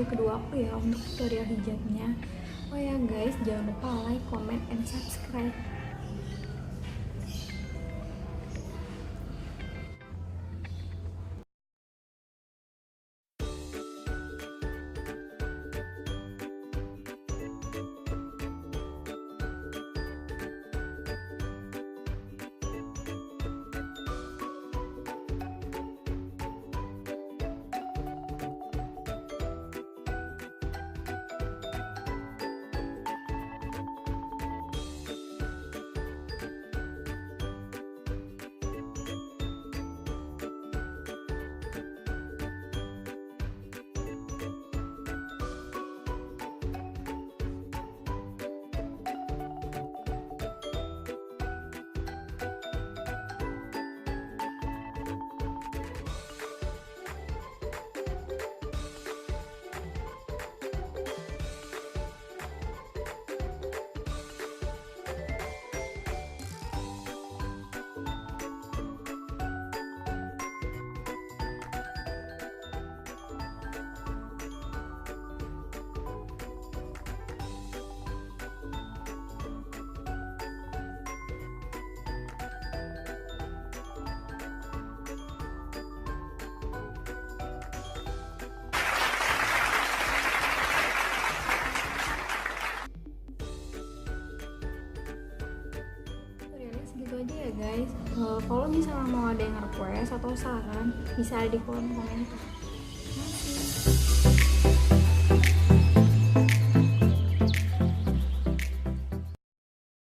kedua aku ya untuk tutorial hijabnya. Oh ya guys, jangan lupa like, comment, and subscribe. Gitu aja ya guys. Kalau misalnya mau ada yang request atau saran, bisa di kolom komentar.